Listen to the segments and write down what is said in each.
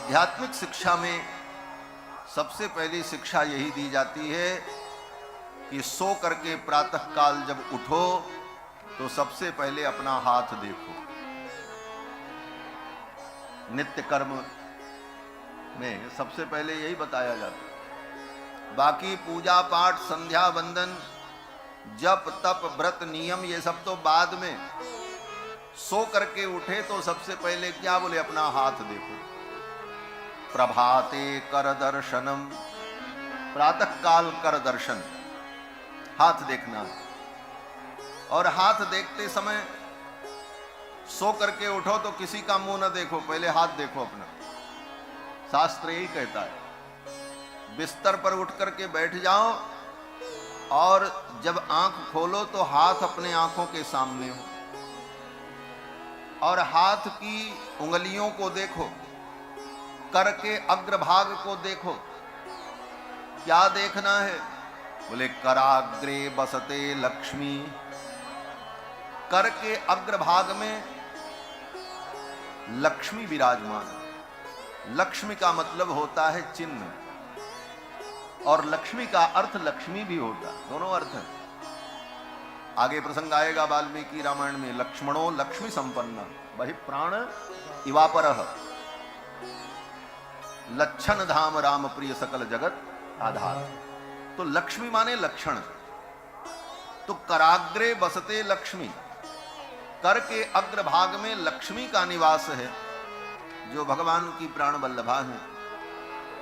आध्यात्मिक शिक्षा में सबसे पहली शिक्षा यही दी जाती है कि सो करके प्रातः काल जब उठो तो सबसे पहले अपना हाथ देखो। नित्य कर्म में सबसे पहले यही बताया जाता है। बाकी पूजा पाठ, संध्या वंदन, जप तप, व्रत, नियम, ये सब तो बाद में। सो करके उठे तो सबसे पहले क्या बोले? अपना हाथ देखो। प्रभाते कर दर्शनम, प्रातः काल कर दर्शन, हाथ देखना। और हाथ देखते समय सो करके उठो तो किसी का मुंह न देखो, पहले हाथ देखो अपना। शास्त्र यही कहता है। बिस्तर पर उठ करके बैठ जाओ और जब आंख खोलो तो हाथ अपने आंखों के सामने हो और हाथ की उंगलियों को देखो, कर के अग्रभाग को देखो। क्या देखना है? बोले कराग्रे बसते लक्ष्मी। कर के अग्रभाग में लक्ष्मी विराजमान। लक्ष्मी का मतलब होता है चिन्ह, और लक्ष्मी का अर्थ लक्ष्मी भी होता है, दोनों अर्थ है। आगे प्रसंग आएगा वाल्मीकि रामायण में, लक्ष्मणो लक्ष्मी संपन्न वही प्राण इवापरः, लक्षण धाम राम प्रिय सकल जगत आधार। तो लक्ष्मी माने लक्षण। तो कराग्रे बसते लक्ष्मी, कर के अग्रभाग में लक्ष्मी का निवास है जो भगवान की प्राण वल्लभा है।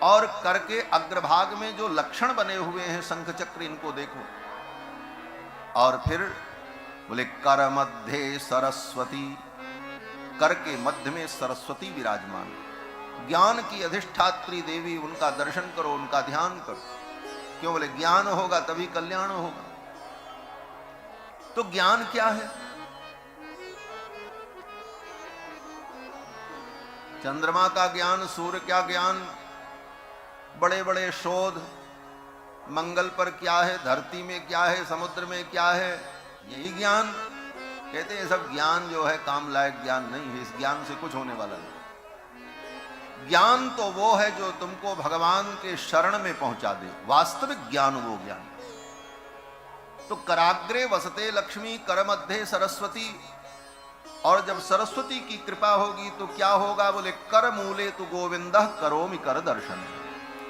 और कर के अग्रभाग में जो लक्षण बने हुए हैं शंख चक्र, इनको देखो। और फिर बोले कर मध्य सरस्वती, कर के मध्य में सरस्वती विराजमान। ज्ञान की अधिष्ठात्री देवी, उनका दर्शन करो, उनका ध्यान करो। क्यों? बोले ज्ञान होगा तभी कल्याण होगा। तो ज्ञान क्या है? चंद्रमा का ज्ञान, सूर्य का ज्ञान, बड़े बड़े शोध, मंगल पर क्या है, धरती में क्या है, समुद्र में क्या है, यही ज्ञान। कहते हैं सब ज्ञान जो है काम लायक ज्ञान नहीं है, इस ज्ञान से कुछ होने वाला नहीं। ज्ञान तो वो है जो तुमको भगवान के शरण में पहुंचा दे, वास्तविक ज्ञान वो ज्ञान। तो कराग्रे वसते लक्ष्मी, कर मध्य सरस्वती। और जब सरस्वती की कृपा होगी तो क्या होगा? बोले कर मूले तो गोविंदः करोमि कर दर्शन।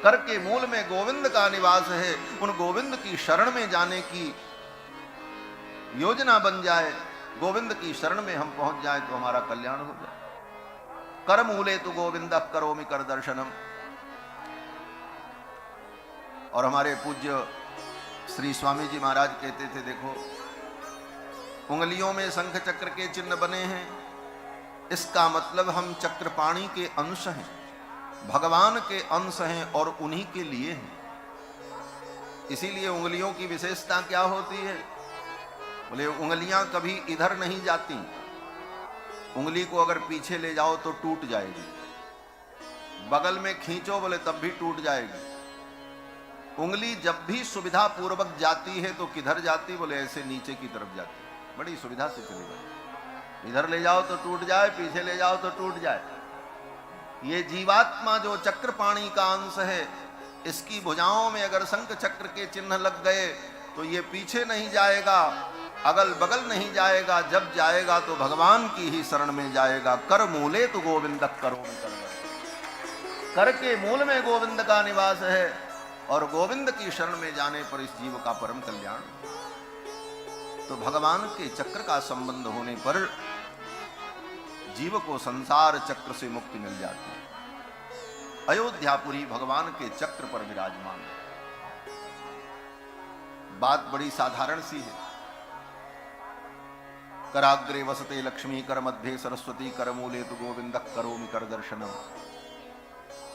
कर के मूल में गोविंद का निवास है, उन गोविंद की शरण में जाने की योजना बन जाए, गोविंद की शरण में हम पहुंच जाए तो हमारा कल्याण हो जाए। कर मूले तो गोविंदः करोमि कर दर्शनम। और हमारे पूज्य श्री स्वामी जी महाराज कहते थे, देखो उंगलियों में शंख चक्र के चिन्ह बने हैं, इसका मतलब हम चक्रपाणी के अंश हैं, भगवान के अंश हैं और उन्हीं के लिए हैं। इसीलिए उंगलियों की विशेषता क्या होती है? बोले उंगलियां कभी इधर नहीं जाती। उंगली को अगर पीछे ले जाओ तो टूट जाएगी, बगल में खींचो बोले तब भी टूट जाएगी। उंगली जब भी सुविधा पूर्वक जाती है तो किधर जाती? बोले ऐसे नीचे की तरफ जाती, बड़ी सुविधा से चली जाती। इधर ले जाओ तो टूट जाए, पीछे ले जाओ तो टूट जाए। ये जीवात्मा जो चक्रपाणी का अंश है, इसकी भुजाओं में अगर शंख चक्र के चिन्ह लग गए तो ये पीछे नहीं जाएगा, अगल बगल नहीं जाएगा, जब जाएगा तो भगवान की ही शरण में जाएगा। कर मूले तो गोविंद करो, कर के मूल में गोविंद का निवास है और गोविंद की शरण में जाने पर इस जीव का परम कल्याण। तो भगवान के चक्र का संबंध होने पर जीव को संसार चक्र से मुक्ति मिल जाती है। अयोध्यापुरी भगवान के चक्र पर विराजमान है। बात बड़ी साधारण सी है। कराग्रे वसते लक्ष्मी, कर मध्य सरस्वती, कर मूले तो गोविंद करोमि कर दर्शनम।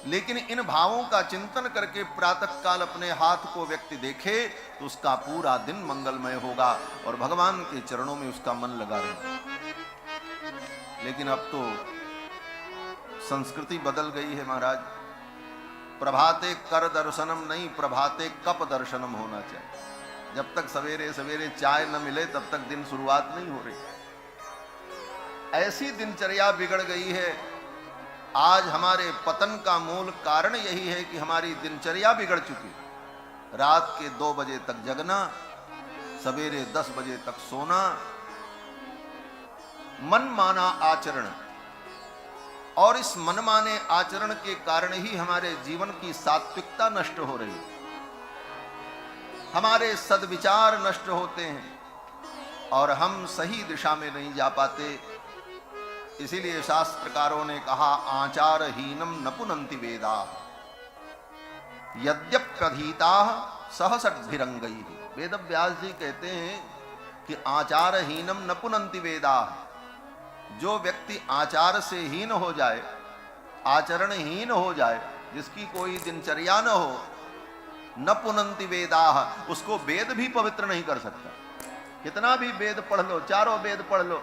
लेकिन इन भावों का चिंतन करके प्रातः काल अपने हाथ को व्यक्ति देखे तो उसका पूरा दिन मंगलमय होगा और भगवान के चरणों में उसका मन लगा रहे। लेकिन अब तो संस्कृति बदल गई है महाराज। प्रभाते कर दर्शनम नहीं, प्रभाते कप दर्शनम होना चाहिए। जब तक सवेरे सवेरे चाय न मिले तब तक दिन शुरुआत नहीं हो रही। ऐसी दिनचर्या बिगड़ गई है आज हमारे पतन का मूल कारण यही है कि हमारी दिनचर्या बिगड़ चुकी। रात के 2 बजे तक जगना, सवेरे 10 बजे तक सोना, मनमाना आचरण, और इस मनमाने आचरण के कारण ही हमारे जीवन की सात्विकता नष्ट हो रही है, हमारे सद्विचार नष्ट होते हैं और हम सही दिशा में नहीं जा पाते। इसीलिए शास्त्रकारों ने कहा, आचारहीनम न पुनन्ति वेदा यद्यप्यधीता सहसद्भिरंगैः। वेद व्यास जी कहते हैं कि आचारहीनम न पुनन्ति वेदा, जो व्यक्ति आचार से हीन हो जाए, आचरणहीन हो जाए, जिसकी कोई दिनचर्या न हो, न पुनन्ति वेदा, उसको वेद भी पवित्र नहीं कर सकता। कितना भी वेद पढ़ लो, चारों वेद पढ़ लो,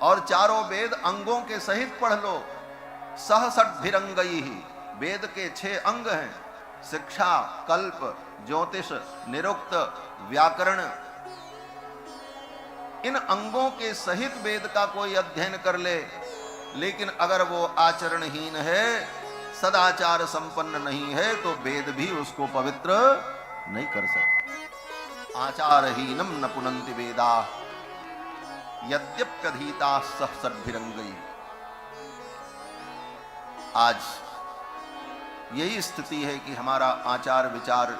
और चारों वेद अंगों के सहित पढ़ लो, सहसद्भिरंगैः, वेद के 6 अंग हैं, शिक्षा, कल्प, ज्योतिष, निरुक्त, व्याकरण। इन अंगों के सहित वेद का कोई अध्ययन कर ले, लेकिन अगर वो आचरणहीन है, सदाचार संपन्न नहीं है, तो वेद भी उसको पवित्र नहीं कर सकता। आचारहीनम न पुनन्ति वेदा यद्यप्यधीता सहसद्भिरंगैः। आज यही स्थिति है कि हमारा आचार विचार,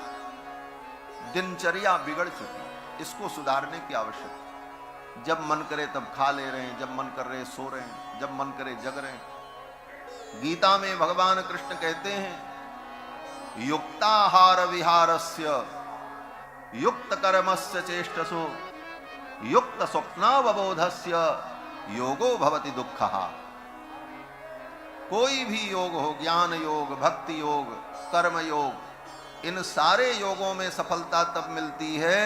दिनचर्या बिगड़ चुकी है। इसको सुधारने की आवश्यकता। जब मन करे तब खा ले रहे हैं, जब मन कर रहे सो रहे हैं, जब मन करे जग रहे हैं। गीता में भगवान कृष्ण कहते हैं, युक्ताहार विहारस्य युक्त कर्मस्य चेष्टसु युक्त स्वप्नावबोधस्य योगो भवति दुःखः। कोई भी योग हो, ज्ञान योग, भक्ति योग, कर्म योग, इन सारे योगों में सफलता तब मिलती है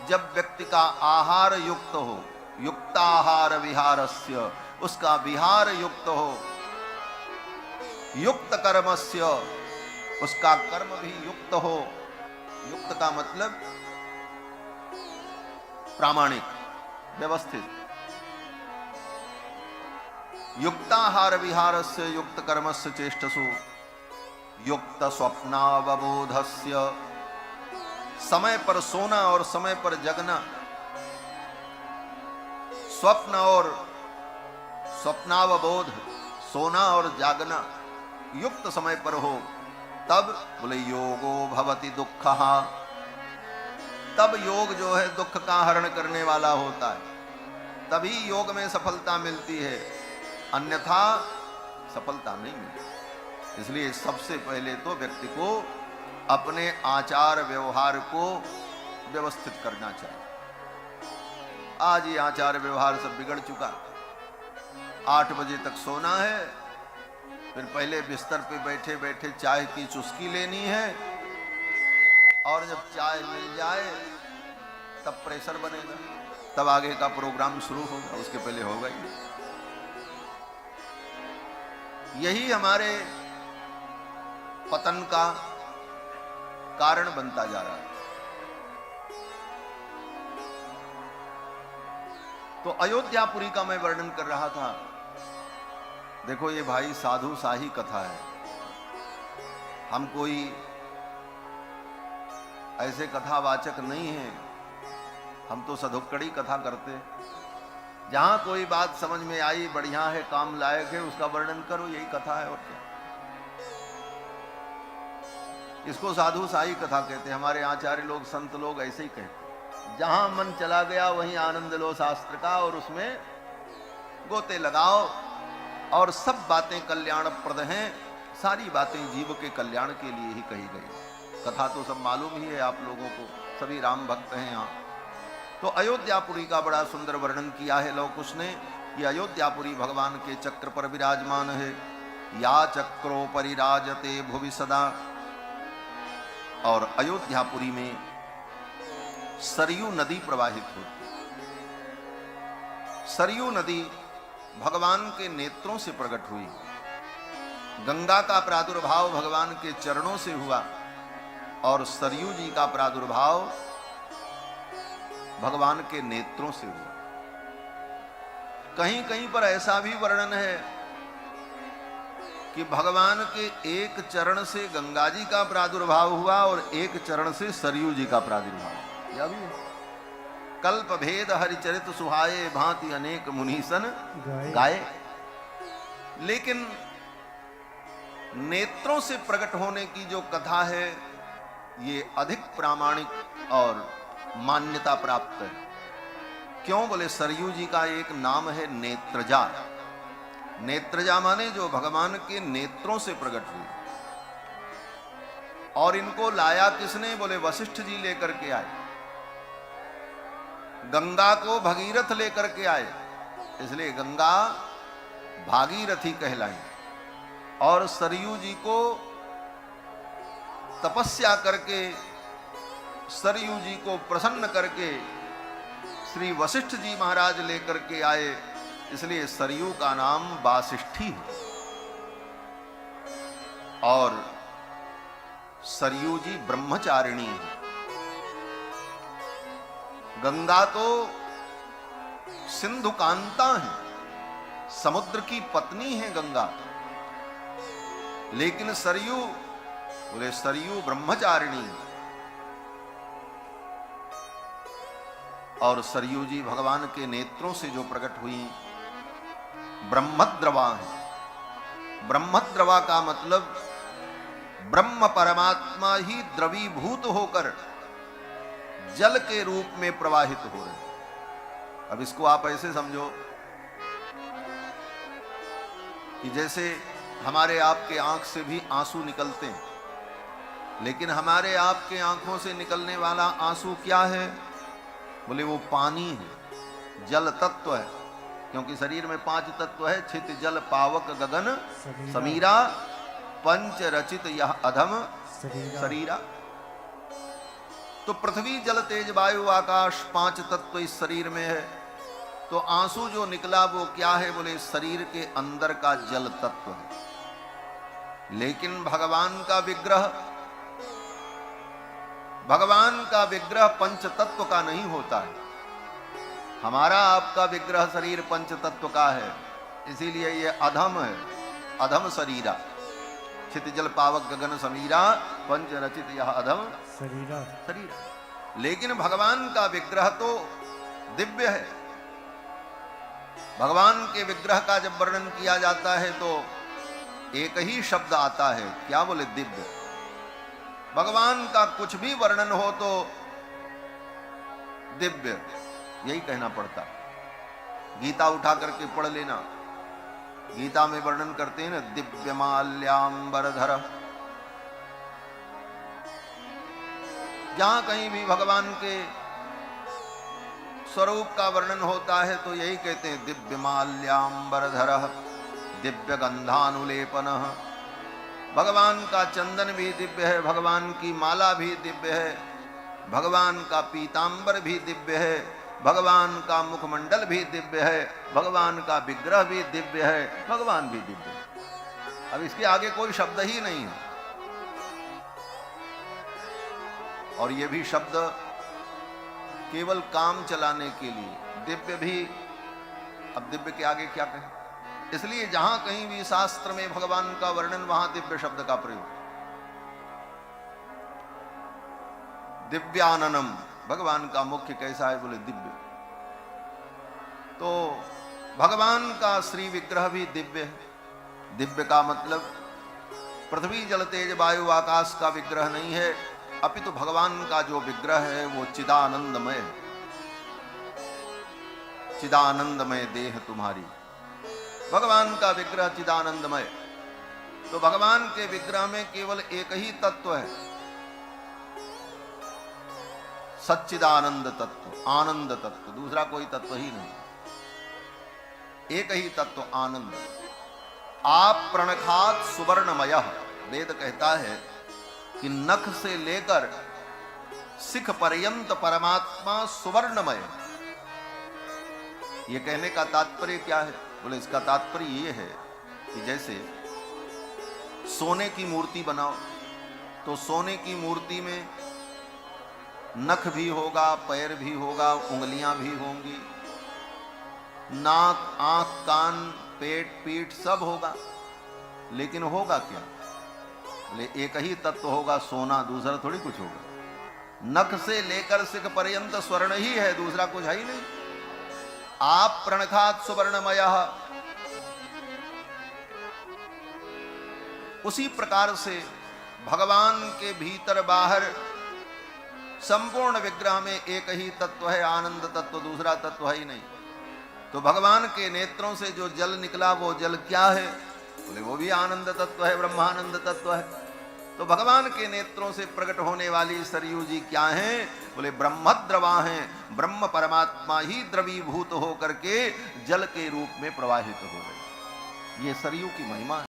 जब व्यक्ति का आहार युक्त हो, युक्ताहार विहारस्य, उसका विहार युक्त हो, युक्त कर्मस्य, उसका कर्म भी युक्त हो। युक्त का मतलब प्रामाणिक, व्यवस्थित। युक्ताहार विहारस्य युक्त कर्मस्य चेष्टसु युक्त स्वप्नावबोधस्य, समय पर सोना और समय पर जगना, स्वप्न और स्वप्नावबोध, सोना और जागना युक्त समय पर हो, तब बोले योगो भवति दुःखः। तब योग जो है दुख का हरण करने वाला होता है, तभी योग में सफलता मिलती है, अन्यथा सफलता नहीं मिलती। इसलिए सबसे पहले तो व्यक्ति को अपने आचार व्यवहार को व्यवस्थित करना चाहिए। आज ये आचार व्यवहार सब बिगड़ चुका। 8 बजे तक सोना है, फिर पहले बिस्तर पे बैठे बैठे चाय की चुस्की लेनी है, और जब चाय मिल जाए तब प्रेशर बनेगा, तब आगे का प्रोग्राम शुरू होगा, उसके पहले होगा ही। यही हमारे पतन का कारण बनता जा रहा है। तो अयोध्यापुरी का मैं वर्णन कर रहा था। देखो, ये भाई साधु शाही कथा है। हम कोई ऐसे कथावाचक नहीं हैं, हम तो सधुक्कड़ी कथा करते। जहां कोई बात समझ में आई, बढ़िया है, काम लायक है, उसका वर्णन करो, यही कथा है और क्या। इसको साधु शाही कथा कहते हैं। हमारे आचार्य लोग, संत लोग ऐसे ही कहते। जहां मन चला गया वहीं आनंद लो शास्त्र का, और उसमें गोते लगाओ, और सब बातें कल्याणप्रद हैं। सारी बातें जीव के कल्याण के लिए ही कही गई। कथा तो सब मालूम ही है आप लोगों को, सभी राम भक्त हैं यहाँ। तो अयोध्यापुरी का बड़ा सुंदर वर्णन किया है लव कुश ने। ये अयोध्यापुरी भगवान के चक्र पर विराजमान है। या चक्रो परिराजते भुवि सदा। और अयोध्यापुरी में सरयू नदी प्रवाहित होती। सरयू नदी भगवान के नेत्रों से प्रकट हुई। गंगा का प्रादुर्भाव भगवान के चरणों से हुआ, और सरयू जी का प्रादुर्भाव भगवान के नेत्रों से हुआ। कहीं कहीं पर ऐसा भी वर्णन है कि भगवान के एक चरण से गंगा जी का प्रादुर्भाव हुआ और एक चरण से सरयू जी का प्रादुर्भाव। यह भी है। कल्प भेद हरिचरित सुहाये भांति अनेक मुनीसन गाए। लेकिन नेत्रों से प्रकट होने की जो कथा है ये अधिक प्रामाणिक और मान्यता प्राप्त है। क्यों? बोले सरयू जी का एक नाम है नेत्रजा। नेत्रजा माने जो भगवान के नेत्रों से प्रकट हुई। और इनको लाया किसने? बोले वशिष्ठ जी लेकर के आए। गंगा को भगीरथ लेकर के आए, इसलिए गंगा भागीरथी कहलाई। और सरयू जी को तपस्या करके, सरयू जी को प्रसन्न करके श्री वशिष्ठ जी महाराज लेकर के आए, इसलिए सरयू का नाम वासिष्ठी है। और सरयू जी ब्रह्मचारिणी है। गंगा तो सिंधु कांता है, समुद्र की पत्नी है गंगा। लेकिन सरयू, बोले सरयू ब्रह्मचारिणी है। और सरयू जी भगवान के नेत्रों से जो प्रकट हुई ब्रह्मद्रवा है। ब्रह्मद्रवा का मतलब ब्रह्म परमात्मा ही द्रवीभूत होकर जल के रूप में प्रवाहित हो रहे। अब इसको आप ऐसे समझो कि जैसे हमारे आपके आंख से भी आंसू निकलते हैं, लेकिन हमारे आपके आंखों से निकलने वाला आंसू क्या है? बोले वो पानी है, जल तत्व है। क्योंकि शरीर में 5 तत्व है, छित जल पावक गगन समीरा, पंच रचित यह अधम शरीरा। तो पृथ्वी जल तेज वायु आकाश 5 तत्व इस शरीर में है। तो आंसू जो निकला वो क्या है? बोले शरीर के अंदर का जल तत्व है। लेकिन भगवान का विग्रह पंच तत्व का नहीं होता है। हमारा आपका विग्रह शरीर पंच तत्व का है, इसीलिए ये अधम है, अधम शरीरा। क्षितिजल पावक गगन समीरा, पंच रचित यह अधम शरीरा। लेकिन भगवान का विग्रह तो दिव्य है। भगवान के विग्रह का जब वर्णन किया जाता है तो एक ही शब्द आता है, क्या? बोले दिव्य। भगवान का कुछ भी वर्णन हो तो दिव्य, यही कहना पड़ता। गीता उठा करके पढ़ लेना, गीता में वर्णन करते हैं ना, दिव्य माल्याम्बरधर। जहां कहीं भी भगवान के स्वरूप का वर्णन होता है तो यही कहते हैं, दिव्य माल्याम्बरधर दिव्य गंधानुलेपन। भगवान का चंदन भी दिव्य है, भगवान की माला भी दिव्य है, भगवान का पीतांबर भी दिव्य है, भगवान का मुखमंडल भी दिव्य है, भगवान का विग्रह भी दिव्य है, भगवान भी दिव्य है। अब इसके आगे कोई शब्द ही नहीं है। और ये भी शब्द केवल काम चलाने के लिए, दिव्य भी। अब दिव्य के आगे क्या कहें? इसलिए जहां कहीं भी शास्त्र में भगवान का वर्णन, वहां दिव्य शब्द का प्रयोग। दिव्याननम, भगवान का मुख्य कैसा है? बोले दिव्य। तो भगवान का श्री विग्रह भी दिव्य है। दिव्य का मतलब पृथ्वी जल तेज वायु आकाश का विग्रह नहीं है, अपितु भगवान का जो विग्रह है वो चिदानंदमय है। चिदानंदमय देह तुम्हारी, भगवान का विग्रह चिदानंदमय। तो भगवान के विग्रह में केवल एक ही तत्व है, सच्चिदानंद तत्व, आनंद तत्व, दूसरा कोई तत्व ही नहीं, एक ही तत्व आनंद। आप प्रणखात सुवर्णमय, वेद कहता है कि नख से लेकर शिख पर्यंत परमात्मा सुवर्णमय। ये कहने का तात्पर्य क्या है? बोले इसका तात्पर्य ये है कि जैसे सोने की मूर्ति बनाओ तो सोने की मूर्ति में नख भी होगा, पैर भी होगा, उंगलियां भी होंगी, नाक, आंख, कान, पेट, पीठ सब होगा। लेकिन होगा क्या? बोले एक ही तत्व होगा सोना, दूसरा थोड़ी कुछ होगा। नख से लेकर सिख पर्यंत स्वर्ण ही है, दूसरा कुछ है ही नहीं। आप प्रणखात सुवर्णमयः, उसी प्रकार से भगवान के भीतर बाहर संपूर्ण विग्रह में एक ही तत्व है, आनंद तत्व, दूसरा तत्व है ही नहीं। तो भगवान के नेत्रों से जो जल निकला वो जल क्या है? बोले वो भी आनंद तत्व है, ब्रह्मानंद तत्व है। तो भगवान के नेत्रों से प्रकट होने वाली सरयू जी क्या हैं? बोले ब्रह्मद्रवा हैं। ब्रह्म परमात्मा ही द्रवीभूत होकर के जल के रूप में प्रवाहित हो गए। ये सरयू की महिमा है।